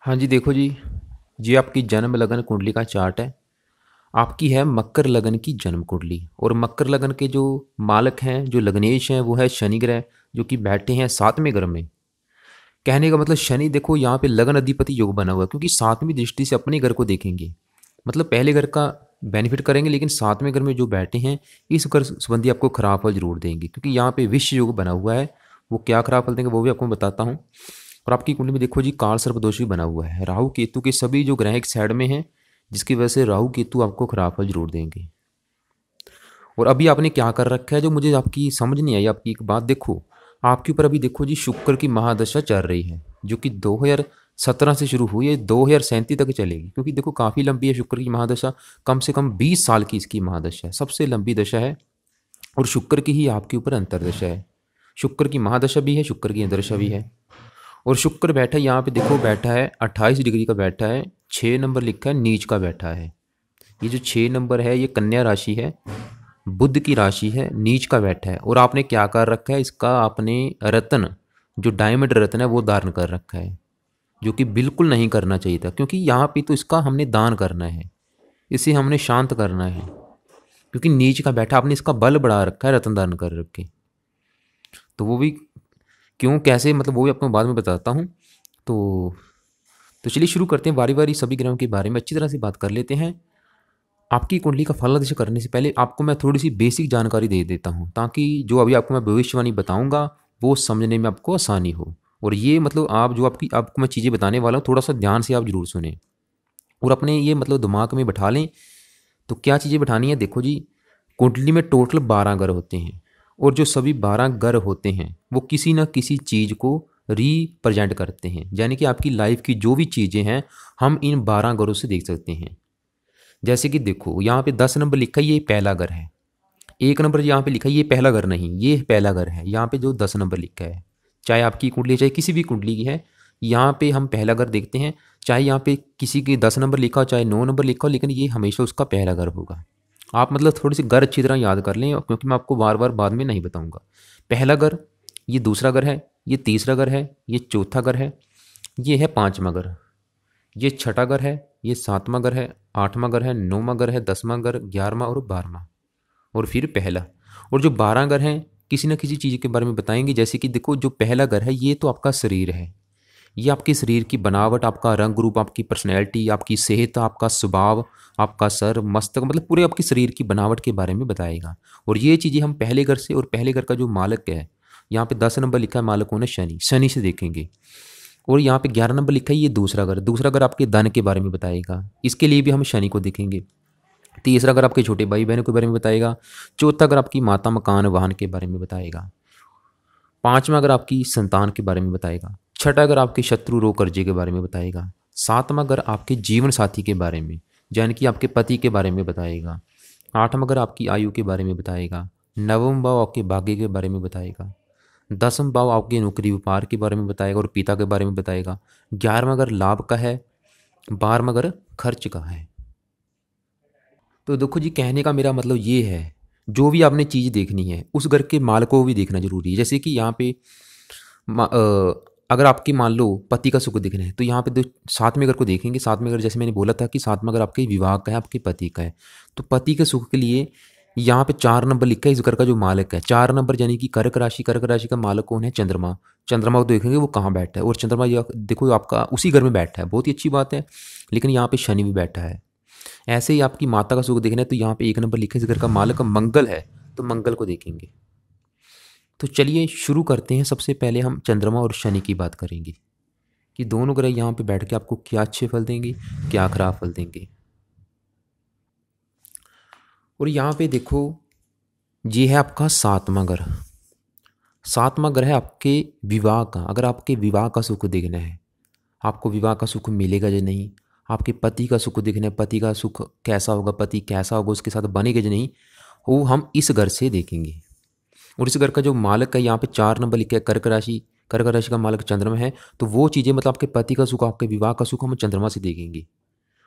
हाँ जी, देखो जी, ये आपकी जन्म लगन कुंडली का चार्ट है। आपकी है मकर लगन की जन्म कुंडली और मकर लगन के जो मालक हैं, जो लग्नेश हैं, वो है शनि ग्रह, जो कि बैठे हैं सातवें घर में। कहने का मतलब शनि देखो यहाँ पे लगन अधिपति योग बना हुआ है, क्योंकि सातवीं दृष्टि से अपने घर को देखेंगे। मतलब पहले घर का बेनिफिट करेंगे, लेकिन सातवें घर में जो बैठे हैं इस घर संबंधी आपको खराब फल जरूर देंगे, क्योंकि यहाँ पे विश्व योग बना हुआ है। वो क्या खराब फल देंगे वो भी आपको मैं बताता हूँ। और आपकी कुंडली में देखो जी, काल सर्प दोष भी बना हुआ है। राहु केतु के सभी जो ग्रह एक साइड में हैं, जिसकी वजह से राहु केतु आपको खराब फल जरूर देंगे। और अभी आपने क्या कर रखा है, जो मुझे आपकी समझ नहीं आई, आपकी एक बात देखो। आपके ऊपर अभी देखो जी, शुक्र की महादशा चल रही है, जो कि 2017 से शुरू हुई है, 2037 तक चलेगी। क्योंकि देखो काफ़ी लंबी है शुक्र की महादशा, कम से कम 20 साल की इसकी महादशा है, सबसे लंबी दशा है। और शुक्र की ही आपके ऊपर अंतरदशा है। शुक्र की महादशा भी है, शुक्र की अंतरदशा भी है। और शुक्र बैठा है यहाँ पे, देखो बैठा है 28 डिग्री का बैठा है, 6 नंबर लिखा है नीच का बैठा है। ये जो 6 नंबर है, ये कन्या राशि है, बुध की राशि है, नीच का बैठा है। और आपने क्या कर रखा है, इसका आपने रत्न, जो डायमंड रत्न है वो धारण कर रखा है, जो कि बिल्कुल नहीं करना चाहिए था। क्योंकि यहाँ पे तो इसका हमने दान करना है, इसे हमने शांत करना है। क्योंकि नीच का बैठा, आपने इसका बल बढ़ा रखा है रत्न धारण कर रखे। तो वो भी क्यों कैसे, मतलब वो भी आपको बाद में बताता हूँ। तो तो चलिए शुरू करते हैं, बारी बारी सभी ग्रहों के बारे में अच्छी तरह से बात कर लेते हैं। आपकी कुंडली का फलादेश करने से पहले आपको मैं थोड़ी सी बेसिक जानकारी दे देता हूँ, ताकि जो अभी आपको मैं भविष्यवाणी बताऊंगा वो समझने में आपको आसानी हो। और ये मतलब आप जो आपको मैं चीज़ें बताने वाला हूँ, थोड़ा सा ध्यान से आप जरूर सुने और अपने ये मतलब दिमाग में बैठा लें। तो क्या चीज़ें बैठानी है, देखो जी, कुंडली में टोटल 12 ग्रह होते हैं। और जो सभी 12 ग्रह होते हैं वो किसी न किसी चीज़ को रिप्रेजेंट करते हैं, यानी कि आपकी लाइफ की जो भी चीज़ें हैं हम इन 12 ग्रहों से देख सकते हैं। जैसे कि देखो यहाँ पे 10 नंबर लिखा है, ये पहला घर है। 1 नंबर यहाँ पे लिखा है, ये पहला घर नहीं, ये पहला घर है। यहाँ पे जो 10 नंबर लिखा है, चाहे आपकी कुंडली चाहे किसी भी कुंडली की है, यहाँ पे हम पहला घर देखते हैं। चाहे यहाँ पे किसी के 10 नंबर लिखा हो, चाहे 9 नंबर लिखा हो, लेकिन ये हमेशा उसका पहला घर होगा। आप मतलब थोड़ी सी घर अच्छी तरह याद कर लें, क्योंकि मैं आपको बार बार बाद में नहीं बताऊंगा। पहला घर, ये दूसरा घर है, ये तीसरा घर है, ये चौथा घर है, ये है पाँचवा घर, ये छठा घर है, ये सातवां घर है, आठवां घर है, नौवां घर है, 10वां घर, 11वां और 12वां, और फिर पहला। और जो 12 घर हैं, किसी न किसी चीज़ के बारे में बताएंगे। जैसे कि देखो, जो पहला घर है ये तो आपका शरीर है, ये आपके शरीर की बनावट, आपका रंग रूप, आपकी पर्सनैलिटी, आपकी सेहत, आपका स्वभाव, आपका सर मस्तक, मतलब पूरे आपके शरीर की बनावट के बारे में बताएगा। और ये चीज़ें हम पहले घर से, और पहले घर का जो मालक है, यहाँ पे 10 नंबर लिखा है, मालक होना शनि, शनि से देखेंगे। और यहाँ पे 11 नंबर लिखा है, ये दूसरा घर, दूसरा घर आपके धन के बारे में बताएगा, इसके लिए भी हम शनि को देखेंगे। तीसरा घर आपके छोटे भाई बहनों के बारे में बताएगा। चौथा घर आपकी माता मकान वाहन के बारे में बताएगा। पांचवा घर आपकी संतान के बारे में बताएगा। छठा घर आपके शत्रु रोग कर्जे के बारे में बताएगा। सातवां घर आपके जीवन साथी के बारे में, यानी कि आपके पति के बारे में बताएगा। आठवां घर आपकी आयु के बारे में बताएगा। नवम भाव आपके भाग्य के बारे में बताएगा। 10वां भाव आपके नौकरी व्यापार के बारे में बताएगा और पिता के बारे में बताएगा। 11वां घर लाभ का है। 12वां घर खर्च का है। तो देखो जी, कहने का मेरा मतलब ये है, जो भी आपने चीज़ देखनी है उस घर के माल को भी देखना जरूरी है। जैसे कि यहाँ पे अगर आपकी मान लो पति का सुख देखना है, तो यहाँ पे सातवें घर को देखेंगे। सातवें घर, जैसे मैंने बोला था कि सातवां घर आपके विवाह का है, आपके पति का है। तो पति के सुख के लिए यहाँ पे 4 नंबर लिखा है, इस घर का जो मालिक है 4 नंबर, यानी कि कर्क राशि। कर्क राशि का मालिक कौन है, चंद्रमा। चंद्रमा को देखेंगे वो कहाँ बैठा है, और चंद्रमा देखो आपका उसी घर में बैठा है, बहुत ही अच्छी बात है। लेकिन यहाँ पे शनि भी बैठा है। ऐसे ही आपकी माता का सुख देखना है, तो यहाँ पे 1 नंबर लिखा है, इस घर का मालिक मंगल है, तो मंगल को देखेंगे। तो चलिए शुरू करते हैं। सबसे पहले हम चंद्रमा और शनि की बात करेंगे कि दोनों ग्रह यहाँ पे बैठ के आपको क्या अच्छे फल देंगे, क्या खराब फल देंगे। और यहाँ पे देखो, ये है आपका सातवां घर। सातवां ग्रह है आपके विवाह का। अगर आपके विवाह का सुख देखना है, आपको विवाह का सुख मिलेगा या नहीं, आपके पति का सुख देखना है, पति का सुख कैसा होगा, पति कैसा होगा, उसके साथ बनेगा या नहीं, वो हम इस घर से देखेंगे। और इस घर का जो मालक है, यहाँ पे 4 नंबर लिखा है, कर्क राशि। कर्क राशि का मालक चंद्रमा है। तो वो चीज़ें, मतलब आपके पति का सुख, आपके विवाह का सुख हम चंद्रमा से देखेंगे।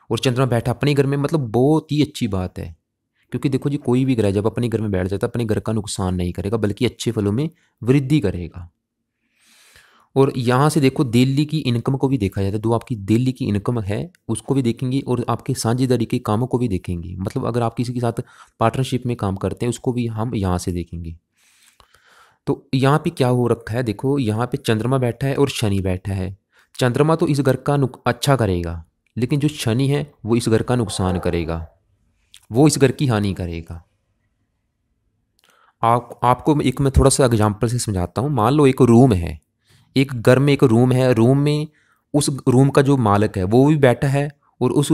और चंद्रमा बैठा अपने घर में, मतलब बहुत ही अच्छी बात है। क्योंकि देखो जी, कोई भी ग्रह जब अपने घर में बैठ जाता है, अपने घर का नुकसान नहीं करेगा, बल्कि अच्छे फलों में वृद्धि करेगा। और यहाँ से देखो दिल्ली की इनकम को भी देखा जाता है, जो आपकी दिल्ली की इनकम है उसको भी देखेंगे और आपके साझेदारी के कामों को भी देखेंगे। मतलब अगर आप किसी के साथ पार्टनरशिप में काम करते हैं उसको भी हम यहाँ से देखेंगे। तो यहाँ पे क्या हो रखा है, देखो यहाँ पे चंद्रमा बैठा है और शनि बैठा है। चंद्रमा तो इस घर का अच्छा करेगा, लेकिन जो शनि है वो इस घर का नुकसान करेगा, वो इस घर की हानि करेगा। आपको एक मैं थोड़ा सा एग्जांपल से समझाता हूँ। मान लो एक रूम है, एक घर में एक रूम है, रूम में उस रूम का जो मालिक है वो भी बैठा है, और उस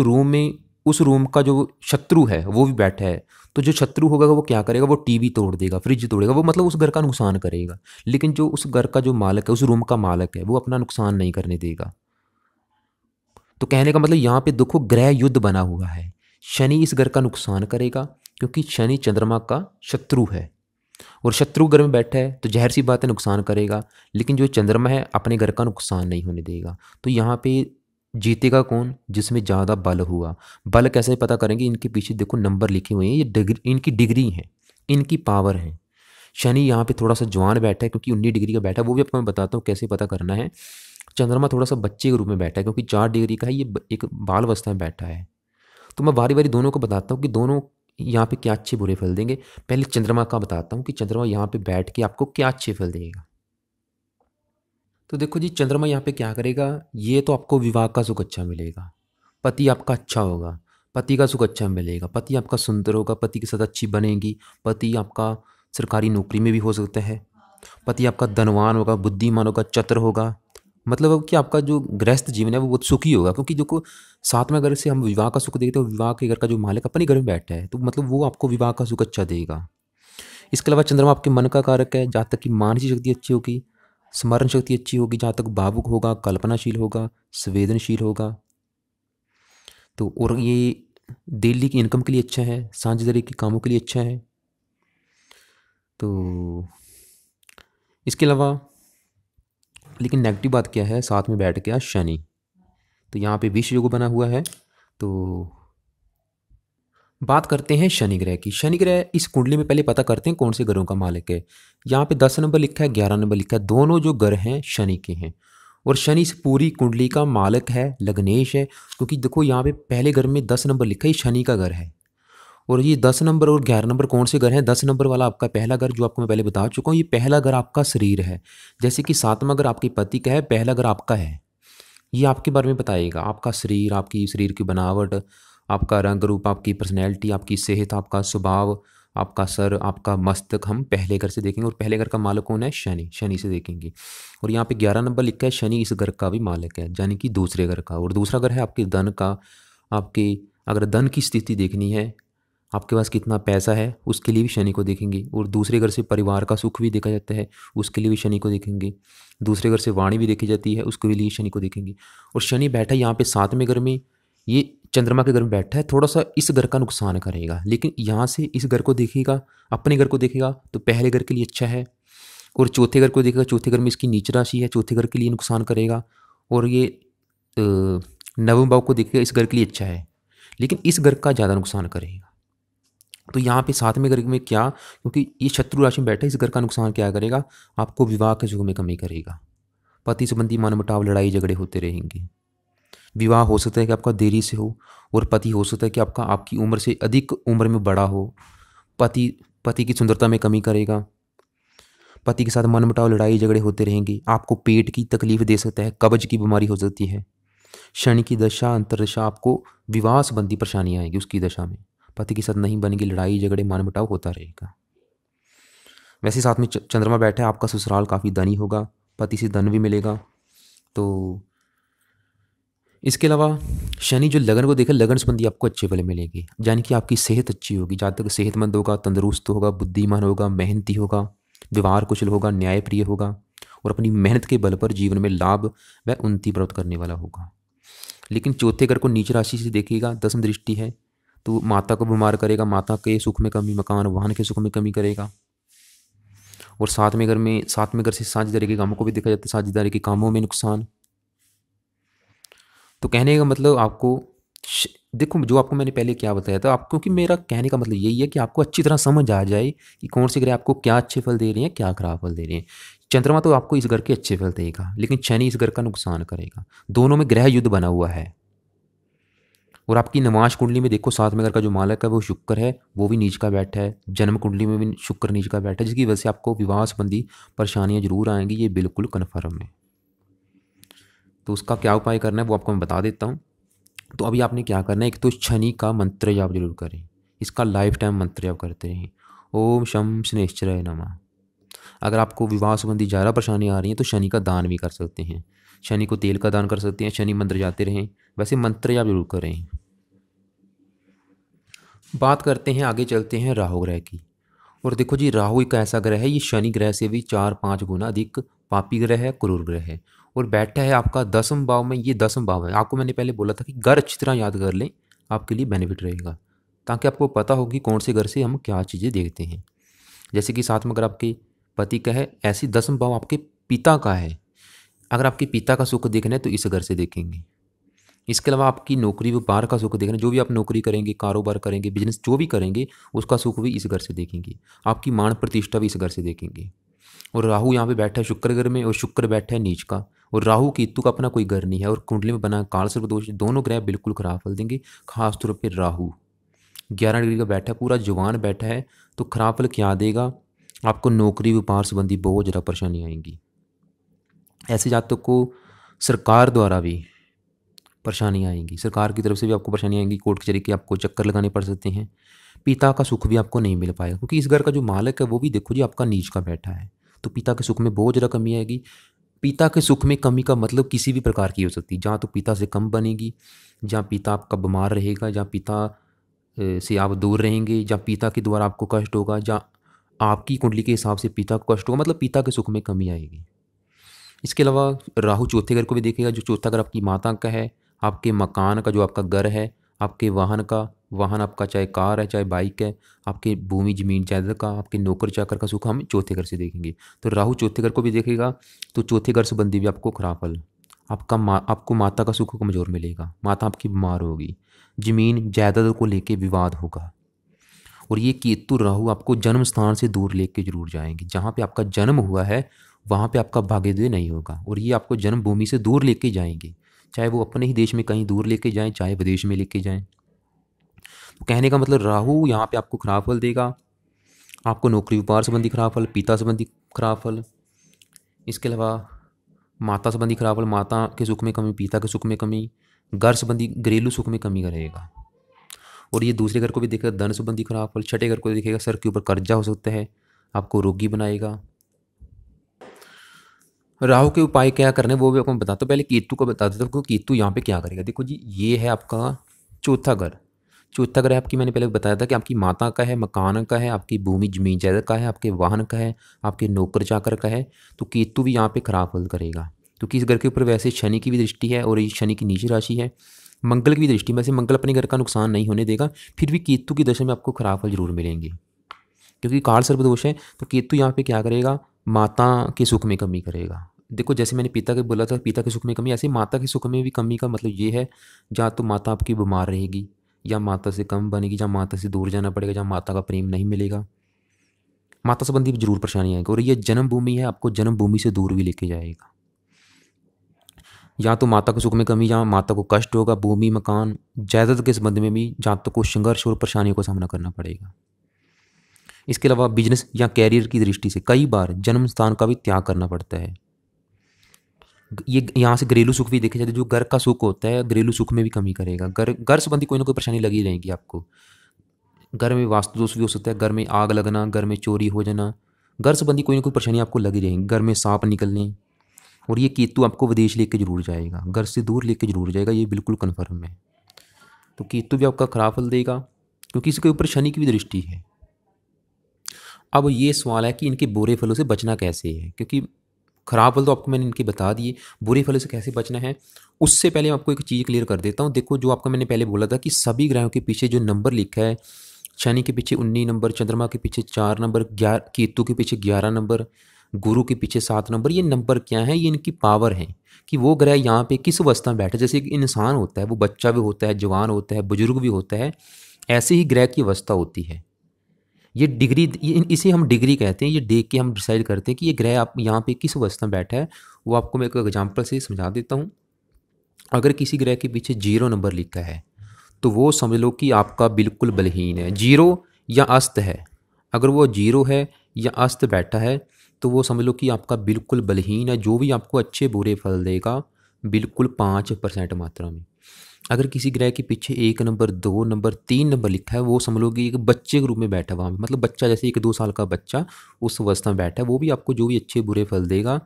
रूम का जो शत्रु है वो भी बैठा है। तो जो शत्रु होगा वो क्या करेगा, वो टीवी तोड़ देगा, फ्रिज तोड़ेगा, वो मतलब उस घर का नुकसान करेगा। लेकिन जो उस घर का जो मालिक है, उस रूम का मालिक है, वो अपना नुकसान नहीं करने देगा। तो कहने का मतलब यहाँ पे देखो ग्रह युद्ध बना हुआ है। शनि इस घर का नुकसान करेगा क्योंकि शनि चंद्रमा का शत्रु है, और शत्रु घर में बैठा है तो ज़ाहिर सी बात है नुकसान करेगा। लेकिन जो चंद्रमा है अपने घर का नुकसान नहीं होने देगा। तो यहाँ पे जीतेगा कौन, जिसमें ज़्यादा बल हुआ। बल कैसे पता करेंगे, इनके पीछे देखो नंबर लिखे हुए हैं, ये डिग्री, इनकी डिग्री है, इनकी पावर है। शनि यहाँ पे थोड़ा सा जवान बैठा है क्योंकि 19 डिग्री का बैठा है, वो भी आपको मैं बताता हूँ कैसे पता करना है। चंद्रमा थोड़ा सा बच्चे के रूप में बैठा है क्योंकि 4 डिग्री का है, ये एक बाल अवस्था में बैठा है। तो मैं बारी बारी दोनों को बताता हूँ कि दोनों यहाँ पे क्या अच्छे बुरे फल देंगे। पहले चंद्रमा का बताता हूँ कि चंद्रमा यहाँ पे बैठ के आपको क्या अच्छे फल देगा। तो देखो जी, चंद्रमा यहाँ पे क्या करेगा, ये तो आपको विवाह का सुख अच्छा मिलेगा, पति आपका अच्छा होगा, पति का सुख अच्छा मिलेगा, पति आपका सुंदर होगा, पति के साथ अच्छी बनेगी, पति आपका सरकारी नौकरी में भी हो सकता है, पति आपका धनवान होगा, बुद्धिमान होगा, चतुर होगा। मतलब कि आपका जो गृहस्थ जीवन है वो बहुत सुखी होगा, क्योंकि देखो साथ में अगर से हम विवाह का सुख देखते हैं तो विवाह के घर का जो मालिक अपने घर में बैठा है, तो मतलब वो आपको विवाह का सुख अच्छा देगा। इसके अलावा चंद्रमा आपके मन का कारक है, जहाँ तक कि मानसिक शक्ति अच्छी होगी, स्मरण शक्ति अच्छी होगी, जहाँ तक भावुक होगा, कल्पनाशील होगा, संवेदनशील होगा। तो और ये दिल्ली की इनकम के लिए अच्छा है, साझेदारी के कामों के लिए अच्छा है। तो इसके अलावा लेकिन नेगेटिव बात क्या है, साथ में बैठ गया शनि, तो यहाँ पे विष योग बना हुआ है। तो बात करते हैं शनि ग्रह की। शनि ग्रह इस कुंडली में पहले पता करते हैं कौन से ग्रहों का मालिक है। यहाँ पे 10 नंबर लिखा है, 11 नंबर लिखा है, दोनों जो ग्रह हैं शनि के हैं, और शनि इस पूरी कुंडली का मालिक है, लग्नेश है। क्योंकि देखो यहाँ पे पहले घर में 10 नंबर लिखा है, ये शनि का घर है, और ये 10 नंबर और 11 नंबर कौन से घर हैं। 10 नंबर वाला आपका पहला घर, जो आपको मैं पहले बता चुका हूँ, ये पहला घर आपका शरीर है। जैसे कि 7वां घर आपके पति का है, पहला घर आपका है। ये आपके बारे में बताएगा, आपका शरीर, आपकी शरीर की बनावट, आपका रंग रूप, आपकी पर्सनैलिटी, आपकी सेहत, आपका स्वभाव, आपका सर, आपका मस्तक, हम पहले घर से देखेंगे। और पहले घर का मालिक कौन है, शनि, शनि से देखेंगे। और यहाँ पे 11 नंबर लिखा है, शनि इस घर का भी मालिक है, यानी कि दूसरे घर का। और दूसरा घर है आपके धन का। आपके अगर धन की स्थिति देखनी है, आपके पास कितना पैसा है, उसके लिए भी शनि को देखेंगे। और दूसरे घर से परिवार का सुख भी देखा जाता है, उसके लिए भी शनि को देखेंगे। दूसरे घर से वाणी भी देखी जाती है, उसके लिए शनि को देखेंगे। और शनि बैठा है यहाँ पे 7वें घर में, ये चंद्रमा के घर में बैठा है, थोड़ा सा इस घर का नुकसान करेगा। लेकिन यहाँ से इस घर को देखेगा, अपने घर को देखेगा, तो पहले घर के लिए अच्छा है। और चौथे घर को देखेगा, चौथे घर में इसकी नीच राशि है, चौथे घर के लिए नुकसान करेगा। और ये नवम भाव को देखेगा, इस घर के लिए अच्छा है, लेकिन इस घर का ज़्यादा नुकसान करेगा। तो यहाँ पे 7वें घर में क्या, क्योंकि ये शत्रु राशि में बैठा है, इस घर का नुकसान क्या करेगा, आपको विवाह के सुख में कमी करेगा। पति संबंधी मनमुटाव, लड़ाई झगड़े होते रहेंगे। विवाह हो सकता है कि आपका देरी से हो, और पति हो सकता है कि आपका आपकी उम्र से अधिक उम्र में बड़ा हो। पति पति की सुंदरता में कमी करेगा। पति के साथ मनमुटाव, लड़ाई झगड़े होते रहेंगे। आपको पेट की तकलीफ दे सकता है, कब्ज की बीमारी हो सकती है। शनि की दशा, अंतरदशा, आपको विवाह संबंधी परेशानियाँ आएंगी उसकी दशा में। पति के साथ नहीं बनेगी, लड़ाई झगड़े मनमुटाव होता रहेगा। वैसे साथ में चंद्रमा बैठा है, आपका ससुराल काफ़ी धनी होगा, पति से धन भी मिलेगा। तो इसके अलावा शनि जो लगन को देखा, लगन संबंधी आपको अच्छे फल मिलेंगे, यानी कि आपकी सेहत अच्छी होगी। जहाँ तक सेहतमंद होगा, तंदुरुस्त होगा, बुद्धिमान होगा, मेहनती होगा, व्यवहार कुशल होगा, न्यायप्रिय होगा, और अपनी मेहनत के बल पर जीवन में लाभ व उन्नति प्राप्त करने वाला होगा। लेकिन चौथे घर को नीच राशि से देखेगा, 10वीं दृष्टि है, तो माता को बीमार करेगा, माता के सुख में कमी, मकान वाहन के सुख में कमी करेगा। और 7वें घर से साझेदारी के कामों को भी देखा जाता है, साझेदारी के कामों में नुकसान। तो कहने का मतलब आपको देखो, जो आपको मैंने पहले क्या बताया था, आपको कि मेरा कहने का मतलब यही है कि आपको अच्छी तरह समझ आ जाए कि कौन से ग्रह आपको क्या अच्छे फल दे रहे हैं, क्या खराब फल दे रहे हैं। चंद्रमा तो आपको इस घर के अच्छे फल देगा, लेकिन शनि इस घर का नुकसान करेगा। दोनों में ग्रह युद्ध बना हुआ है। और आपकी नमाज कुंडली में देखो, सातवें घर का जो मालक है वो शुक्र है, वो भी नीच का बैठा है। जन्म कुंडली में भी शुक्र नीच का बैठा है, जिसकी वजह से आपको विवाह संबंधी परेशानियां जरूर आएंगी, ये बिल्कुल कन्फर्म है। तो उसका क्या उपाय करना है वो आपको मैं बता देता हूँ। तो अभी आपने क्या करना है, एक तो शनि का मंत्र जाप जरूर करें, इसका लाइफ टाइम मंत्र जाप करते रहें। ओम शम शनिश्चराय नमः। अगर आपको विवाह संबंधी ज़्यादा परेशानी आ रही है तो शनि का दान भी कर सकते हैं, शनि को तेल का दान कर सकते हैं, शनि मंत्र जाते रहें। वैसे मंत्र जाप जरूर करें। बात करते हैं, आगे चलते हैं राहु ग्रह की। और देखो जी, राहु एक ऐसा ग्रह है, ये शनि ग्रह से भी 4-5 गुना अधिक पापी ग्रह है, क्रूर ग्रह है। और बैठा है आपका 10वें भाव में। ये 10वां भाव है, आपको मैंने पहले बोला था कि घर अच्छी तरह याद कर लें, आपके लिए बेनिफिट रहेगा, ताकि आपको पता हो कि कौन से घर से हम क्या चीज़ें देखते हैं। जैसे कि साथ में अगर आपके पति का है, ऐसी 10वां भाव आपके पिता का है। अगर आपके पिता का सुख देखना है तो इस घर से देखेंगे। इसके अलावा आपकी नौकरी व्यापार का सुख देखना, जो भी आप नौकरी करेंगे, कारोबार करेंगे, बिजनेस जो भी करेंगे, उसका सुख भी इस घर से देखेंगे। आपकी मान प्रतिष्ठा भी इस घर से देखेंगे। और राहु यहाँ पे बैठा है शुक्र घर में, और शुक्र बैठा है नीच का। और राहु केतु का अपना कोई घर नहीं है, और कुंडली में बना काल सर्प दोष, दोनों ग्रह बिल्कुल खराब फल देंगे। खासतौर पर राहु 11 डिग्री का बैठा है, पूरा जवान बैठा है, तो खराब फल क्या देगा, आपको नौकरी व्यापार संबंधी बहुत ज़्यादा परेशानी आएंगी। ऐसे जातकों को सरकार द्वारा भी परेशानी आएंगी, सरकार की तरफ से भी आपको परेशानी आएंगी, कोर्ट कचहरी के आपको चक्कर लगाने पड़ सकते हैं। पिता का सुख भी आपको नहीं मिल पाएगा, क्योंकि इस घर का जो मालिक है वो भी देखो जी आपका नीच का बैठा है, तो पिता के सुख में बहुत ज़्यादा कमी आएगी। पिता के सुख में कमी का मतलब किसी भी प्रकार की हो सकती है, जहाँ तो पिता से कम बनेगी, जहाँ पिता आपका बीमार रहेगा, जहाँ पिता से आप दूर रहेंगे, जहाँ पिता के द्वारा आपको कष्ट होगा, जहाँ आपकी कुंडली के हिसाब से पिता को कष्ट होगा, मतलब पिता के सुख में कमी आएगी। इसके अलावा राहु चौथे घर को भी देखेगा, जो चौथा घर आपकी माता का है, आपके मकान का, जो आपका घर है, आपके वाहन का, वाहन आपका चाहे कार है चाहे बाइक है, आपके भूमि जमीन जायदाद का, आपके नौकर चाकर का सुख हम चौथे घर से देखेंगे। तो राहु चौथे घर को भी देखेगा, तो चौथे घर संबंधी भी आपको खराब फल, आपको माता का सुख कमज़ोर मिलेगा, माता आपकी बीमार होगी, जमीन जायदाद को लेके विवाद होगा। और ये केतु राहु आपको जन्म स्थान से दूर लेके जरूर जाएंगे, जहाँ पे आपका जन्म हुआ है वहाँ पे आपका भाग्योदय नहीं होगा, और ये आपको जन्मभूमि से दूर लेके जाएंगे, चाहे वो अपने ही देश में कहीं दूर लेके जाएं, चाहे विदेश में लेके जाएं। तो कहने का मतलब राहु यहाँ पे आपको खराब फल देगा, आपको नौकरी व्यापार संबंधी खराब फल, पिता संबंधी खराब फल, इसके अलावा माता संबंधी खराब फल, माता के सुख में कमी, पिता के सुख में कमी, घर संबंधी घरेलू सुख में कमी रहेगा। और ये दूसरे घर को भी देखेगा, धन संबंधी खराब फल। छठे घर को देखेगा, सर के ऊपर कर्जा हो सकता है, आपको रोगी बनाएगा। राहु के उपाय क्या करने वो भी आपको मैं बताता हूँ। पहले केतु को बता देता हूँ, केतु यहाँ पे क्या करेगा। देखो जी, ये है आपका चौथा घर। चौथा घर आपकी, मैंने पहले बताया था कि आपकी माता का है, मकान का है, आपकी भूमि जमीन जायदाद का है, आपके वाहन का है, आपके नौकर चाकर का है। तो केतु भी यहाँ पे खराब फल करेगा, क्योंकि इस घर के ऊपर वैसे शनि की भी दृष्टि है, और ये शनि की नीच राशि है, मंगल की भी दृष्टि। वैसे मंगल अपने घर का नुकसान नहीं होने देगा, फिर भी केतु की दशा में आपको खराब फल जरूर मिलेंगे, क्योंकि काल सर्प दोष है। तो केतु यहाँ पे क्या करेगा, माता के सुख में कमी करेगा। देखो, जैसे मैंने पिता के बोला था, पिता के सुख में कमी, ऐसे माता के सुख में भी कमी का मतलब ये है, जहाँ तो माता आपकी बीमार रहेगी, या माता से कम बनेगी, जहाँ माता से दूर जाना पड़ेगा, जहाँ माता का प्रेम नहीं मिलेगा, माता संबंधी भी जरूर परेशानी आएगी। और ये जन्मभूमि है, आपको जन्मभूमि से दूर भी लेके जाएगा। या तो माता के सुख में कमी, जहाँ माता को कष्ट होगा, भूमि मकान जायदाद के संबंध में भी जहाँ तक को संघर्ष और परेशानियों का सामना करना पड़ेगा। इसके अलावा बिजनेस या कैरियर की दृष्टि से कई बार जन्म स्थान का भी त्याग करना पड़ता है। ये यहाँ से घरेलू सुख भी देखे जाते, जो घर का सुख होता है घरेलू सुख में भी कमी करेगा। घर संबंधी कोई ना कोई परेशानी लगी रहेगी आपको। घर में वास्तु दोष भी हो सकता है, घर में आग लगना, घर में चोरी हो जाना, घर संबंधी कोई ना कोई परेशानी आपको लगी रहेगी, घर में सांप निकलने। और ये केतु आपको विदेश लेके जरूर जाएगा, घर से दूर लेके जरूर जाएगा, ये बिल्कुल कन्फर्म है। तो केतु भी आपका खराब फल देगा, क्योंकि इसके ऊपर शनि की भी दृष्टि है। अब ये सवाल है कि इनके बुरे फलों से बचना कैसे है, क्योंकि खराब फल तो आपको मैंने इनके बता दिए, बुरे फलों से कैसे बचना है उससे पहले मैं आपको एक चीज़ क्लियर कर देता हूँ। देखो, जो आपका मैंने पहले बोला था कि सभी ग्रहों के पीछे जो नंबर लिखा है, शनि के पीछे 19 नंबर, चंद्रमा के पीछे 4 नंबर, केतु के पीछे 11 नंबर, गुरु के पीछे 7 नंबर, ये नंबर क्या है, ये इनकी पावर है कि वो ग्रह यहाँ पे किस अवस्था में बैठे। जैसे एक इंसान होता है, वो बच्चा भी होता है, जवान होता है, बुजुर्ग भी होता है, ऐसे ही ग्रह की अवस्था होती है। ये डिग्री, इसे हम डिग्री कहते हैं। ये देख के हम डिसाइड करते हैं कि ये ग्रह आप यहाँ पे किस अवस्था में बैठा है। वो आपको मैं एक एग्जांपल से समझा देता हूँ। अगर किसी ग्रह के पीछे 0 नंबर लिखा है तो वो समझ लो कि आपका बिल्कुल बलहीन है, 0 या अस्त है। अगर वो 0 है या अस्त बैठा है तो वो समझ लो कि आपका बिल्कुल बलहीन है। जो भी आपको अच्छे बुरे फल देगा बिल्कुल 5% मात्रा में। अगर किसी ग्रह के पीछे 1 नंबर, 2 नंबर, 3 नंबर लिखा है, वो समझ लो कि एक बच्चे के रूप में बैठा है वहाँ पे, मतलब बच्चा जैसे 1-2 साल का बच्चा उस अवस्था में बैठा है, वो भी आपको जो भी अच्छे बुरे फल देगा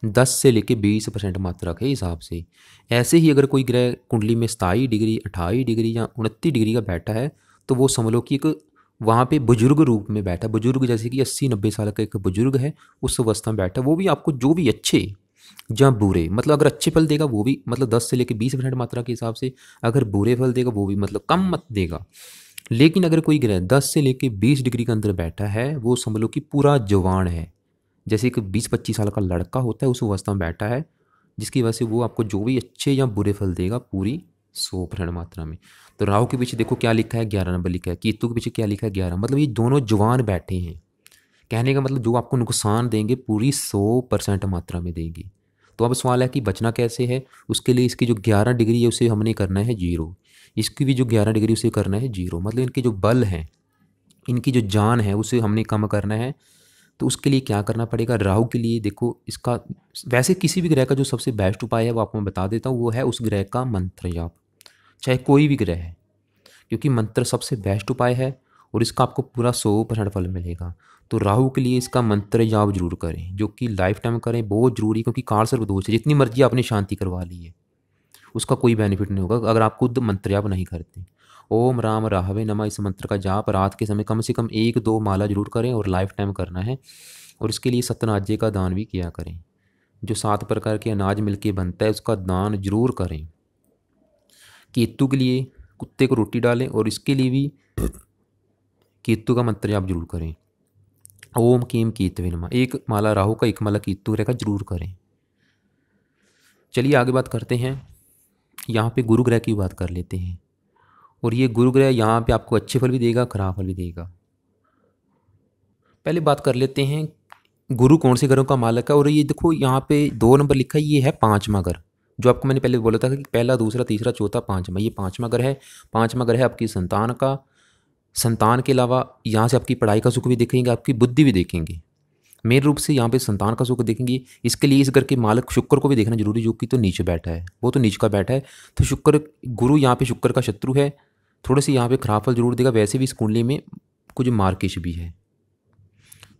10 से लेके 20% मात्रा के हिसाब से। ऐसे ही अगर कोई ग्रह कुंडली में 27 डिग्री, 28 डिग्री या 29 डिग्री का बैठा है तो वो समझ लो कि एक वहाँ पे बुजुर्ग रूप में बैठा, बुजुर्ग जैसे कि 80-90 साल का एक बुजुर्ग है उस अवस्था में बैठा, वो भी आपको जो भी अच्छे या बुरे, मतलब अगर अच्छे फल देगा वो भी मतलब 10 से लेके 20% मात्रा के हिसाब से, अगर बुरे फल देगा वो भी मतलब कम मत देगा। लेकिन अगर कोई ग्रह 10 से लेके 20 डिग्री के अंदर बैठा है, वो समझ लो कि पूरा जवान है, जैसे एक 20-25 साल का लड़का होता है उस अवस्था में बैठा है, जिसकी वजह से वो आपको जो भी अच्छे या बुरे फल देगा पूरी 100% मात्रा में। तो राहु के पीछे देखो क्या लिखा है, 11 नंबर लिखा है। केतु के पीछे क्या लिखा है, 11। मतलब ये दोनों जवान बैठे हैं। कहने का मतलब जो आपको नुकसान देंगे पूरी 100% मात्रा में देंगे। तो अब सवाल है कि बचना कैसे है। उसके लिए इसकी जो 11 डिग्री है उसे हमने करना है 0, इसकी भी जो 11 डिग्री उसे करना है 0। मतलब इनके जो बल हैं, इनकी जो जान है उसे हमने कम करना है। तो उसके लिए क्या करना पड़ेगा, राहु के लिए देखो इसका, वैसे किसी भी ग्रह का जो सबसे बेस्ट उपाय है वो आपको मैं बता देता हूँ, वो है उस ग्रह का मंत्र जाप, चाहे कोई भी ग्रह है, क्योंकि मंत्र सबसे बेस्ट उपाय है और इसका आपको पूरा 100% फल मिलेगा। तो राहु के लिए इसका मंत्र जाप जरूर करें, जो कि लाइफ टाइम करें, बहुत जरूरी, क्योंकि कार सर्वदोष है। जितनी मर्जी आपने शांति करवा ली है उसका कोई बेनिफिट नहीं होगा अगर आप खुद मंत्र जाप नहीं करते। ओम राम राहवे नमः इस मंत्र का जाप रात के समय कम से कम 1-2 माला जरूर करें और लाइफ टाइम करना है। और इसके लिए सतनाजे का दान भी किया करें, जो 7 प्रकार के अनाज मिलके बनता है उसका दान जरूर करें। केतु के लिए कुत्ते को रोटी डालें और इसके लिए भी केतु का मंत्र जाप जरूर करें। ओम कीम केतवे नमः, एक माला राहु का, एक माला केतु ग्रह का जरूर करें। चलिए आगे बात करते हैं, यहाँ पे गुरु ग्रह की बात कर लेते हैं। और ये गुरु ग्रह यहाँ पे आपको अच्छे फल भी देगा, खराब फल भी देगा। पहले बात कर लेते हैं गुरु कौन से ग्रहों का मालक है। और ये देखो यहाँ पे 2 नंबर लिखा है, ये है 5वां घर, जो आपको मैंने पहले बोला था कि पहला, दूसरा, तीसरा, चौथा, 5वां, ये 5वां घर है। 5वां घर है आपकी संतान का। संतान के अलावा यहाँ से आपकी पढ़ाई का सुख भी देखेंगे, आपकी बुद्धि भी देखेंगे। मेन रूप से यहाँ पे संतान का सुख देखेंगे। इसके लिए इस घर के मालक शुक्र को भी देखना जरूरी, जो कि तो नीचे बैठा है, वो तो नीच का बैठा है। तो शुक्र, गुरु यहाँ पे शुक्र का शत्रु है, थोड़े से यहाँ पे खराब फल जरूर देगा। वैसे भी इस कुंडली में कुछ मार्केश भी है,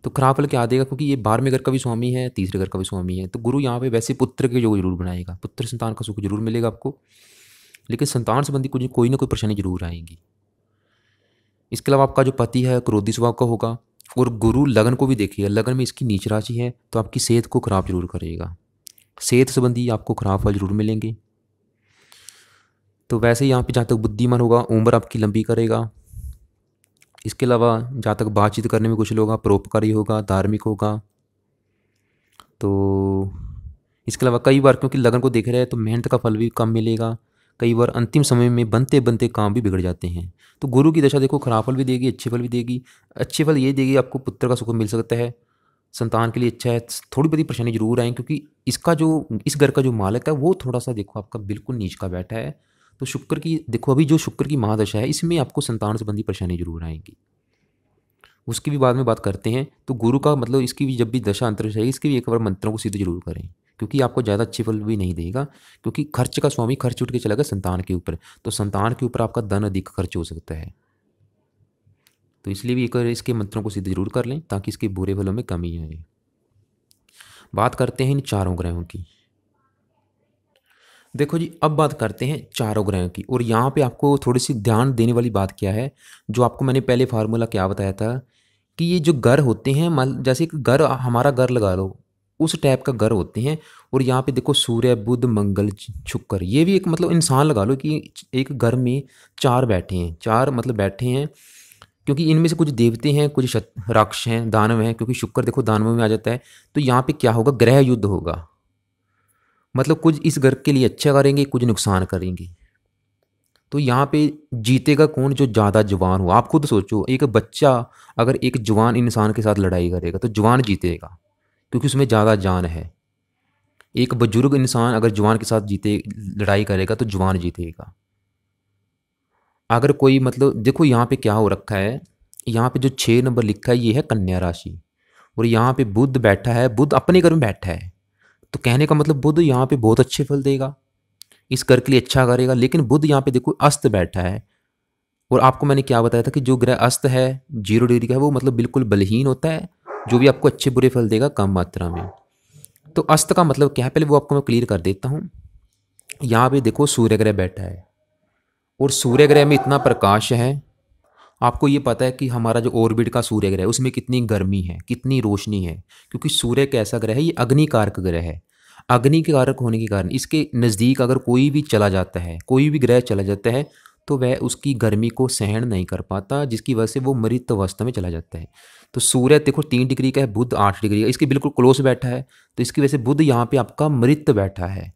तो खराब फल क्या देगा, क्योंकि ये 12वें घर का भी स्वामी है, तीसरे घर का भी स्वामी है। तो गुरु यहाँ पे वैसे पुत्र के योग जरूर बनाएगा, पुत्र संतान का सुख जरूर मिलेगा आपको, लेकिन संतान संबंधी कुछ कोई ना कोई परेशानी जरूर आएगी। इसके अलावा आपका जो पति है क्रोधी स्वभाव का होगा। और गुरु लगन को भी देखिएगा, लगन में इसकी नीच राशि है तो आपकी सेहत को खराब जरूर करेगा, सेहत संबंधी आपको खराब फल जरूर मिलेंगे। तो वैसे यहाँ पे जहाँ तक बुद्धिमान होगा, उम्र आपकी लंबी करेगा। इसके अलावा जहाँ तक बातचीत करने में कुछ होगा, परोपकारी होगा, धार्मिक होगा। तो इसके अलावा कई बार क्योंकि लगन को देख रहे हैं तो मेहनत का फल भी कम मिलेगा। कई बार अंतिम समय में बनते बनते काम भी बिगड़ जाते हैं। तो गुरु की दशा देखो खराब फल भी देगी, अच्छे फल भी देगी। अच्छे फल ये देगी, आपको पुत्र का सुख मिल सकता है, संतान के लिए अच्छा है। थोड़ी बड़ी परेशानी जरूर आए, क्योंकि इसका जो, इस घर का जो मालक है वो थोड़ा सा देखो आपका बिल्कुल नीच का बैठा है। तो शुक्र की देखो, अभी जो शुक्र की महादशा है इसमें आपको संतान संबंधी परेशानी जरूर आएगी, उसकी भी बाद में बात करते हैं। तो गुरु का मतलब इसकी भी जब भी दशा अंतरिक्ष है, इसकी भी एक बार मंत्रों को सिद्ध जरूर करें, क्योंकि आपको ज़्यादा अच्छे फल भी नहीं देगा। क्योंकि खर्च का स्वामी खर्च उठ के चला गया संतान के ऊपर, तो संतान के ऊपर आपका धन अधिक खर्च हो सकता है। तो इसलिए भी एक बार इसके मंत्रों को सिद्ध जरूर कर लें, ताकि इसके बुरे फलों में कमी आए। बात करते हैं इन चारों ग्रहों की। देखो जी, अब बात करते हैं चारों ग्रहों की। और यहाँ पे आपको थोड़ी सी ध्यान देने वाली बात क्या है, जो आपको मैंने पहले फार्मूला क्या बताया था कि ये जो घर होते हैं, मान जैसे एक घर, हमारा घर लगा लो, उस टाइप का घर होते हैं। और यहाँ पे देखो सूर्य, बुध, मंगल, शुक्र, ये भी एक मतलब इंसान लगा लो कि एक घर में 4 बैठे हैं, 4 मतलब बैठे हैं। क्योंकि इनमें से कुछ देवते हैं, कुछ राक्षस हैं, दानव हैं, क्योंकि शुक्र देखो दानवों में आ जाता है। तो यहाँ पे क्या होगा, ग्रह युद्ध होगा। मतलब कुछ इस घर के लिए अच्छा करेंगे, कुछ नुकसान करेंगे। तो यहाँ पे जीतेगा कौन? जो ज़्यादा जवान हो। आप खुद सोचो, एक बच्चा अगर एक जवान इंसान के साथ लड़ाई करेगा तो जवान जीतेगा, क्योंकि उसमें ज़्यादा जान है। एक बुजुर्ग इंसान अगर जवान के साथ जीते लड़ाई करेगा तो जवान जीतेगा। अगर कोई मतलब देखो यहाँ पे क्या हो रखा है, यहाँ पे जो 6 नंबर लिखा है ये है कन्या राशि, और यहाँ पे बुध बैठा है, बुध अपने घर में बैठा है। तो कहने का मतलब बुध यहाँ पे बहुत अच्छे फल देगा, इस घर के लिए अच्छा करेगा। लेकिन बुध यहाँ पे देखो अस्त बैठा है, और आपको मैंने क्या बताया था कि जो ग्रह अस्त है 0 डिग्री का है वो मतलब बिल्कुल बलहीन होता है, जो भी आपको अच्छे बुरे फल देगा कम मात्रा में। तो अस्त का मतलब क्या है, पहले वो आपको मैं क्लियर कर देता हूँ। यहाँ पे देखो सूर्य ग्रह बैठा है, और सूर्य ग्रह में इतना प्रकाश है। आपको ये पता है कि हमारा जो ऑर्बिट का सूर्य ग्रह है उसमें कितनी गर्मी है, कितनी रोशनी है, क्योंकि सूर्य कैसा ग्रह है, ये अग्नि कारक ग्रह है। अग्नि के कारक होने के कारण इसके नज़दीक अगर कोई भी चला जाता है, कोई भी ग्रह चला जाता है, तो वह उसकी गर्मी को सहन नहीं कर पाता, जिसकी वजह से वो मृत अवस्था में चला जाता है। तो सूर्य देखो 3 डिग्री का है, बुध 8 डिग्री का, इसके बिल्कुल क्लोज बैठा है, तो इसकी वजह से बुध यहाँ पे आपका मृत बैठा है।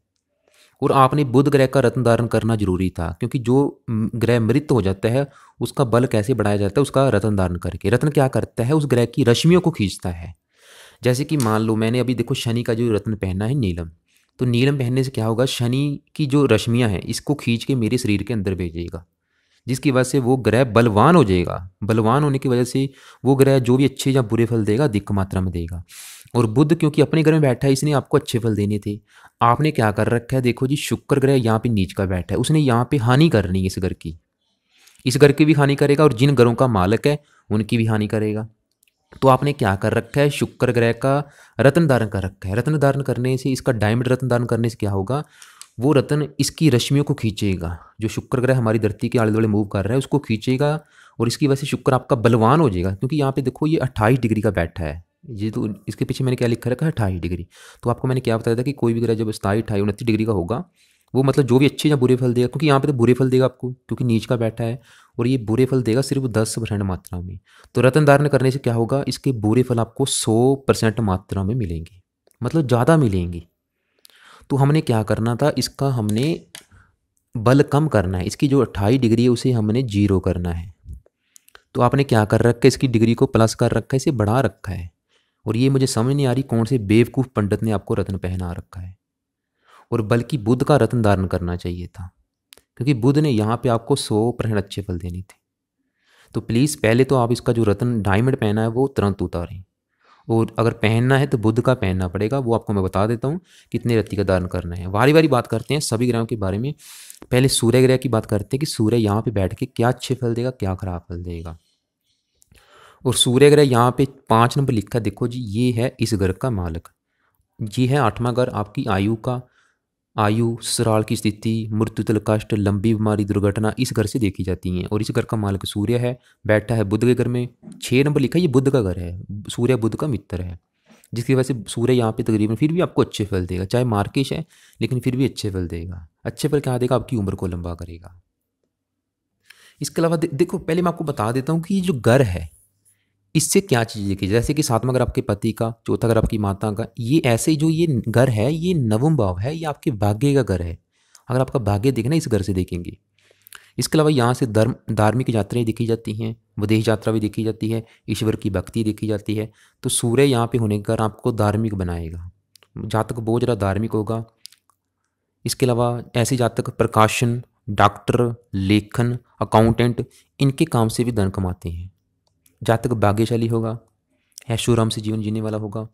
और आपने बुध ग्रह का रत्न धारण करना जरूरी था, क्योंकि जो ग्रह मृत हो जाता है उसका बल कैसे बढ़ाया जाता है? उसका रत्न धारण करके। रत्न क्या करता है? उस ग्रह की रश्मियों को खींचता है। जैसे कि मान लो मैंने अभी देखो शनि का जो रत्न पहना है नीलम, तो नीलम पहनने से क्या होगा? शनि की जो रश्मियां हैं इसको खींच के मेरे शरीर के अंदर भेजेगा, जिसकी वजह से वो ग्रह बलवान हो जाएगा। बलवान होने की वजह से वो ग्रह जो भी अच्छे या बुरे फल देगा अधिक मात्रा में देगा। और बुध क्योंकि अपने घर में बैठा है, इसने आपको अच्छे फल देने थे। आपने क्या कर रखा है? देखो जी, शुक्र ग्रह यहाँ पे नीच का बैठा है, उसने यहाँ पे हानि करनी है इस घर की। इस घर की भी हानि करेगा, और जिन घरों का मालक है उनकी भी हानि करेगा। तो आपने क्या कर रखा है? शुक्र ग्रह का रत्न धारण कर रखा है। रत्न धारण करने से, इसका डायमंड रत्न धारण करने से क्या होगा? वो रत्न इसकी रश्मियों को खींचेगा। जो शुक्र ग्रह हमारी धरती के आले दुआले मूव कर रहा है उसको खींचेगा, और इसकी वजह से शुक्र आपका बलवान हो जाएगा। क्योंकि यहाँ पे देखो ये 28 डिग्री का बैठा है, ये तो इसके पीछे मैंने क्या लिखा रखा है? 28 डिग्री। तो आपको मैंने क्या बताया था कि कोई भी ग्रह जब 27, 28, 29 डिग्री का होगा, वो मतलब जो भी अच्छे या बुरे फल देगा, क्योंकि यहाँ पे तो बुरे फल देगा आपको, क्योंकि नीच का बैठा है, और ये बुरे फल देगा सिर्फ 10% मात्रा में। तो रत्न धारण करने से क्या होगा? इसके बुरे फल आपको 100% मात्रा में मिलेंगे, मतलब ज़्यादा मिलेंगे। तो हमने क्या करना था? इसका हमने बल कम करना है, इसकी जो 28 डिग्री है उसे हमने 0 करना है। तो आपने क्या कर रखा है? इसकी डिग्री को प्लस कर रखा है, इसे बढ़ा रखा है। और ये मुझे समझ नहीं आ रही कौन से बेवकूफ़ पंडित ने आपको रत्न पहना रखा है। और बल्कि बुध का रत्न धारण करना चाहिए था, क्योंकि बुध ने यहाँ पे आपको 100% अच्छे फल देने थे। तो प्लीज़ पहले तो आप इसका जो रत्न डायमंड पहना है वो तुरंत उतारें, और अगर पहनना है तो बुध का पहनना पड़ेगा। वो आपको मैं बता देता हूँ कितने रत्ती का धारण करना है। बारी बारी बात करते हैं सभी ग्रहों के बारे में। पहले सूर्य ग्रह की बात करते हैं कि सूर्य यहाँ पे बैठ के क्या अच्छे फल देगा, क्या खराब फल देगा। और सूर्य ग्रह यहाँ पे 5 नंबर लिखा है, देखो जी, ये है इस घर का मालक। ये है 8वां घर आपकी आयु का। आयु, ससुराल की स्थिति, मृत्युतल कष्ट, लंबी बीमारी, दुर्घटना इस घर से देखी जाती हैं। और इस घर का मालिक सूर्य है, बैठा है बुध के घर में। 6 नंबर लिखा है, ये बुध का घर है, सूर्य बुध का मित्र है, जिसकी वजह से सूर्य यहाँ पे तकरीबन फिर भी आपको अच्छे फल देगा। चाहे मार्केश है लेकिन फिर भी अच्छे फल देगा। अच्छे फल क्या देगा? आपकी उम्र को लंबा करेगा। इसके अलावा देखो, पहले मैं आपको बता देता हूँ कि ये जो घर है इससे क्या चीज़ देखी, जैसे कि 7वां घर आपके पति का, चौथा घर आपकी माता का। ये ऐसे ही जो ये घर है ये नवम भाव है, ये आपके भाग्य का घर है। अगर आपका भाग्य देखना इस घर से देखेंगे। इसके अलावा यहाँ से धार्मिक यात्राएं देखी जाती हैं, विदेश यात्रा भी देखी जाती है, ईश्वर की भक्ति देखी जाती है। तो सूर्य यहाँ पे होने के कारण आपको धार्मिक बनाएगा, जातक बहुत ज़्यादा धार्मिक होगा। इसके अलावा ऐसे जातक प्रकाशन, डॉक्टर, लेखन, अकाउंटेंट इनके काम से भी धन कमाते हैं। जातक भाग्यशाली होगा, ऐशोआराम से जीवन जीने वाला होगा।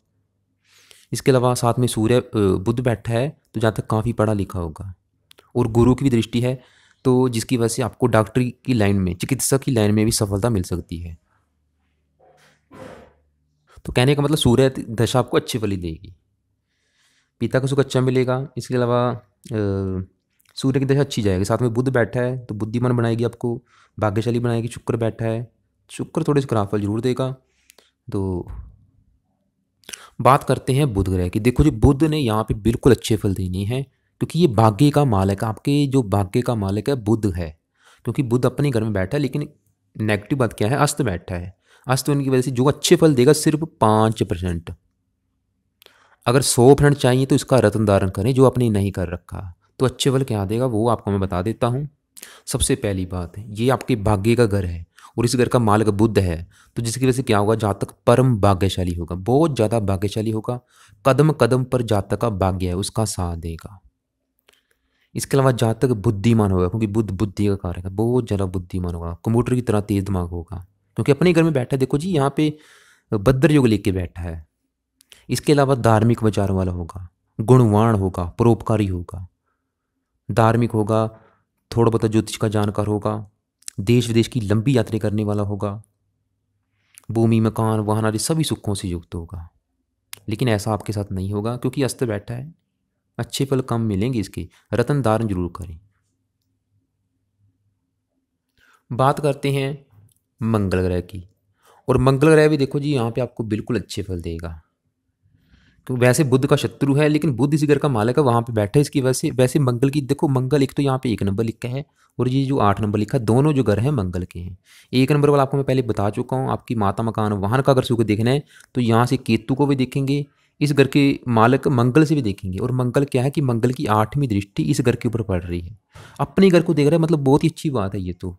इसके अलावा साथ में सूर्य बुध बैठा है तो जातक काफ़ी पढ़ा लिखा होगा, और गुरु की भी दृष्टि है, तो जिसकी वजह से आपको डॉक्टरी की लाइन में, चिकित्सा की लाइन में भी सफलता मिल सकती है। तो कहने का मतलब सूर्य दशा आपको अच्छी फली देगी, पिता का सुख अच्छा मिलेगा। इसके अलावा सूर्य की दशा अच्छी जाएगी, साथ में बुध बैठा है तो बुद्धिमान बनाएगी आपको, भाग्यशाली बनाएगी। शुक्र बैठा है, शुक्र थोड़े से खराब फल जरूर देगा। तो बात करते हैं बुध ग्रह की। देखो जी, बुध ने यहाँ पे बिल्कुल अच्छे फल देने हैं, क्योंकि ये भाग्य का मालक है। आपके जो भाग्य का मालक है बुध है, क्योंकि बुध अपने घर में बैठा है। लेकिन नेगेटिव बात क्या है? अस्त बैठा है। अस्त होने की वजह से जो अच्छे फल देगा सिर्फ 5%। अगर 100% चाहिए तो इसका रत्न धारण करें, जो आपने नहीं कर रखा। तो अच्छे फल क्या देगा वो आपको मैं बता देता हूँ। सबसे पहली बात है, ये आपके भाग्य का घर है और इस घर का मालिक बुध है। तो जिसकी वजह से क्या होगा, जातक परम भाग्यशाली होगा, बहुत ज़्यादा भाग्यशाली होगा। कदम कदम पर जातक का भाग्य है उसका साथ देगा। इसके अलावा जातक बुद्धिमान होगा, क्योंकि बुद्ध बुद्धि का कारक है, बहुत ज़्यादा बुद्धिमान होगा, कंप्यूटर की तरह तेज दिमाग होगा, क्योंकि अपने घर में बैठा है। देखो जी, यहाँ पे भद्र योग लेके बैठा है। इसके अलावा धार्मिक विचार वाला होगा, गुणवान होगा, परोपकारी होगा, धार्मिक होगा, थोड़ा बहुत ज्योतिष का जानकार होगा, देश विदेश की लंबी यात्रा करने वाला होगा, भूमि मकान वाहन आदि सभी सुखों से युक्त होगा। लेकिन ऐसा आपके साथ नहीं होगा, क्योंकि अस्त बैठा है। अच्छे फल कम मिलेंगे इसके, रतन धारण जरूर करें। बात करते हैं मंगल ग्रह की। और मंगल ग्रह भी देखो जी, यहाँ पे आपको बिल्कुल अच्छे फल देगा, क्योंकि वैसे बुध का शत्रु है, लेकिन बुध इसी घर का मालिक है, वहाँ पे बैठा है। इसकी वैसे वैसे मंगल की देखो, मंगल एक तो यहाँ पे 1 नंबर लिखा है और ये जो 8 नंबर लिखा है, दोनों जो घर हैं मंगल के हैं। 1 नंबर वाला आपको मैं पहले बता चुका हूँ, आपकी माता मकान वाहन का अगर सुख देखना है तो यहाँ से केतु को भी देखेंगे, इस घर के मालिक मंगल से भी देखेंगे। और मंगल क्या है कि मंगल की 8वीं दृष्टि इस घर के ऊपर पड़ रही है, अपने घर को देख रहा है, मतलब बहुत ही अच्छी बात है ये तो।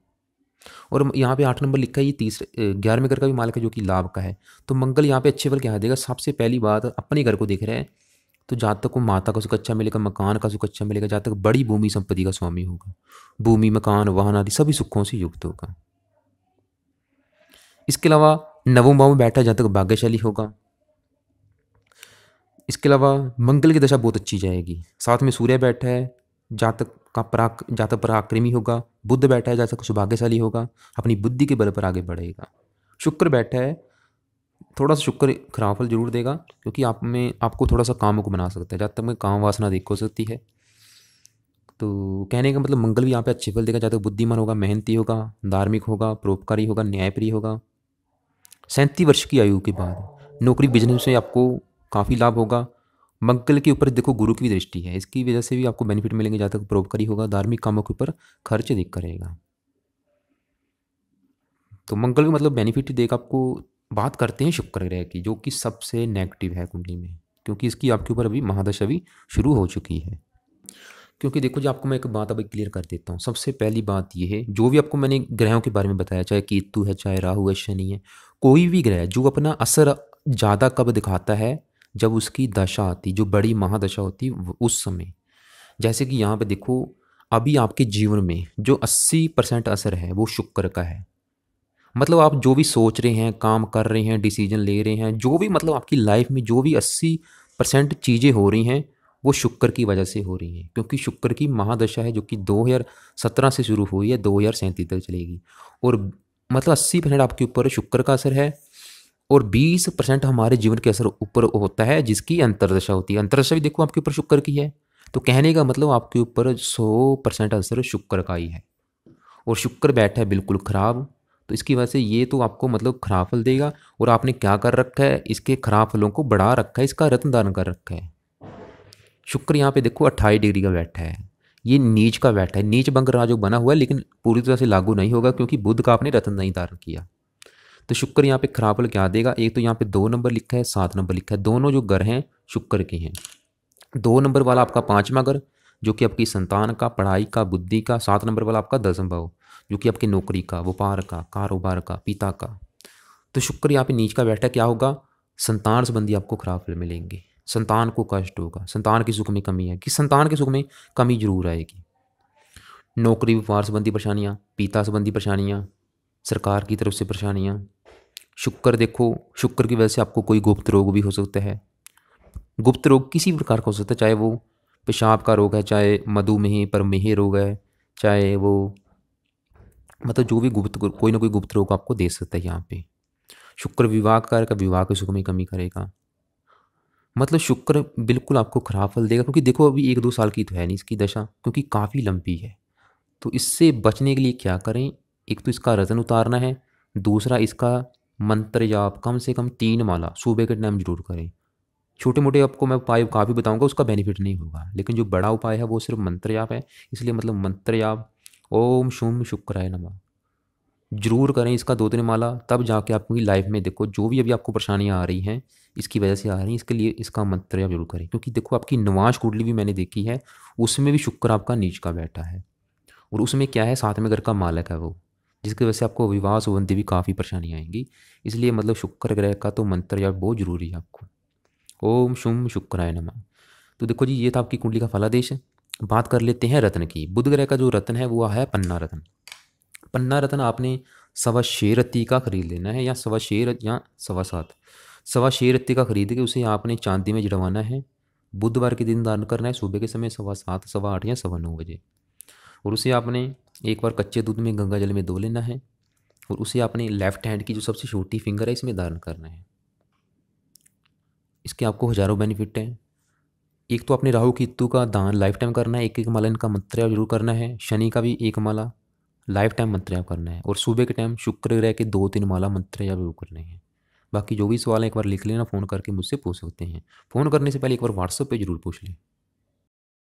और यहाँ पे 8 नंबर लिखा है, ये तीसरे 11वें घर का भी मालिक है जो कि लाभ का है। तो मंगल यहाँ पे अच्छे फल क्या देगा, सबसे पहली बात अपने घर को देख रहे हैं, तो जातक को माता का सुख अच्छा मिलेगा, मकान का सुख अच्छा मिलेगा, जातक बड़ी भूमि संपत्ति का स्वामी होगा, भूमि मकान वाहन आदि सभी सुखों से युक्त होगा। इसके अलावा नवम भाव में बैठा जातक भाग्यशाली होगा। इसके अलावा मंगल की दशा बहुत अच्छी जाएगी, साथ में सूर्य बैठा है, जातक पराक्रमी होगा, बुध बैठा है, जातक सौभाग्यशाली होगा, अपनी बुद्धि के बल पर आगे बढ़ेगा। शुक्र बैठा है, थोड़ा सा शुक्र खराब फल जरूर देगा, क्योंकि आप में आपको थोड़ा सा काम को बना सकता है, जब तक में काम वासना देख हो सकती है। तो कहने का मतलब मंगल भी यहाँ पे अच्छे फल देगा, जातक बुद्धिमान होगा, मेहनती होगा, धार्मिक होगा, परोपकारी होगा, न्यायप्रिय होगा। 37 वर्ष की आयु के बाद नौकरी बिजनेस में आपको काफ़ी लाभ होगा। मंगल के ऊपर देखो गुरु की भी दृष्टि है, इसकी वजह से भी आपको बेनिफिट मिलेंगे, जहाँ तक परोपकारी होगा, धार्मिक कामों के ऊपर खर्च दिख करेगा। तो मंगल का मतलब बेनिफिट ही देगा आपको। बात करते हैं शुक्र ग्रह की, जो कि सबसे नेगेटिव है कुंडली में, क्योंकि इसकी आपके ऊपर अभी महादशा भी शुरू हो चुकी है। क्योंकि देखो जी, आपको मैं एक बात अभी क्लियर कर देता हूँ। सबसे पहली बात ये है, जो भी आपको मैंने ग्रहों के बारे में बताया, चाहे केतु है, चाहे राहु है, शनि है, कोई भी ग्रह जो अपना असर ज़्यादा कब दिखाता है, जब उसकी दशा आती, जो बड़ी महादशा होती उस समय। जैसे कि यहाँ पे देखो, अभी आपके जीवन में जो 80% असर है वो शुक्र का है। मतलब आप जो भी सोच रहे हैं, काम कर रहे हैं, डिसीजन ले रहे हैं, जो भी मतलब आपकी लाइफ में जो भी 80% चीज़ें हो रही हैं, वो शुक्र की वजह से हो रही हैं, क्योंकि शुक्र की महादशा है जो कि 2017 से शुरू हुई है, 2037 तक चलेगी। और मतलब 80% आपके ऊपर शुक्र का असर है, और 20% हमारे जीवन के असर ऊपर होता है, जिसकी अंतर्दशा होती है। अंतर्दशा भी देखो आपके ऊपर शुक्र की है, तो कहने का मतलब आपके ऊपर 100% असर शुक्र का ही है। और शुक्र बैठा है बिल्कुल खराब, तो इसकी वजह से ये तो आपको मतलब खराब फल देगा। और आपने क्या कर रखा है, इसके खराब फलों को बढ़ा रखा है, इसका रत्न धारण कर रखा है। शुक्र यहाँ पे देखो 28 डिग्री का बैठा है, ये नीच का बैठा है, नीच भंग राज जो बना हुआ है, लेकिन पूरी तरह से लागू नहीं होगा, क्योंकि बुध का आपने रत्न नहीं धारण किया। तो शुक्र यहाँ पे खराब फल क्या देगा, एक तो यहाँ पे 2 नंबर लिखा है, 7 नंबर लिखा है, दोनों जो घर हैं शुक्र के हैं। 2 नंबर वाला आपका 5वां घर, जो कि आपकी संतान का, पढ़ाई का, बुद्धि का। 7 नंबर वाला आपका 10वां भाव, जो कि आपकी नौकरी का, व्यापार का, कारोबार का, पिता का। तो शुक्र यहाँ पे नीच का बैठा, क्या होगा, संतान संबंधी आपको खराब फल मिलेंगे, संतान को कष्ट होगा, संतान के सुख में कमी है, कि संतान के सुख में कमी जरूर आएगी। नौकरी व्यापार संबंधी परेशानियाँ, पिता संबंधी परेशानियाँ, सरकार की तरफ से परेशानियाँ। शुक्र देखो, शुक्र की वजह से आपको कोई गुप्त रोग भी हो सकता है। गुप्त रोग किसी भी प्रकार का हो सकता है, चाहे वो पेशाब का रोग है, चाहे मधुमेह प्रमेह रोग है, चाहे वो मतलब जो भी गुप्त, कोई ना कोई गुप्त रोग आपको दे सकता है यहाँ पे। शुक्र विवाह कारक, विवाह के सुख में कमी करेगा। मतलब शुक्र बिल्कुल आपको खराब फल देगा, क्योंकि देखो अभी 1-2 साल की तो है नहीं इसकी दशा, क्योंकि काफ़ी लंबी है। तो इससे बचने के लिए क्या करें, एक तो इसका रतन उतारना है, दूसरा इसका मंत्र जाप कम से कम 3 माला सुबह के टाइम जरूर करें। छोटे मोटे आपको मैं उपाय काफ़ी बताऊंगा, उसका बेनिफिट नहीं होगा, लेकिन जो बड़ा उपाय है वो सिर्फ मंत्र जाप है। इसलिए मतलब मंत्र जाप ओम शुम शुक्राय नमः जरूर करें, इसका 2-3 माला, तब जाके आपकी लाइफ में देखो जो भी अभी आपको परेशानियाँ आ रही हैं, इसकी वजह से आ रही हैं, इसके लिए इसका मंत्र जाप जरूर करें। क्योंकि देखो आपकी नवाश कुंडली भी मैंने देखी है, उसमें भी शुक्र आपका नीच का बैठा है, और उसमें क्या है, साथ में घर का मालक है वो, जिसकी वजह से आपको विवाह संबंधी भी काफ़ी परेशानी आएंगी। इसलिए मतलब शुक्र ग्रह का तो मंत्र यार बहुत जरूरी है आपको। ओम शुम शुक्राय नमः। तो देखो जी, ये था आपकी कुंडली का फलादेश। बात कर लेते हैं रत्न की। बुध ग्रह का जो रत्न है वो है पन्ना रत्न। पन्ना रत्न आपने सवा छः रत्ती का खरीद लेना है, या सवा छः या सवा सात, सवा छः रत्ती का खरीद के उसे आपने चांदी में जड़वाना है। बुधवार के दिन दान करना है, सुबह के समय सवा सात, सवा आठ या सवा नौ बजे। और उसे आपने एक बार कच्चे दूध में गंगा जल में धो लेना है, और उसे आपने लेफ्ट हैंड की जो सबसे छोटी फिंगर है इसमें धारण करना है। इसके आपको हज़ारों बेनिफिट हैं। एक तो अपने राहु केतु का दान लाइफ टाइम करना है, एक एक माला इनका मंत्र जाप जरूर करना है। शनि का भी एक माला लाइफ टाइम मंत्र जाप करना है, और सुबह के टाइम शुक्र ग्रह के 2-3 माला मंत्र जाप जरूर करने हैं। बाकी जो भी सवाल है एक बार लिख लेना, फ़ोन करके मुझसे पूछ सकते हैं। फ़ोन करने से पहले एक बार व्हाट्सएप पे जरूर पूछ लें।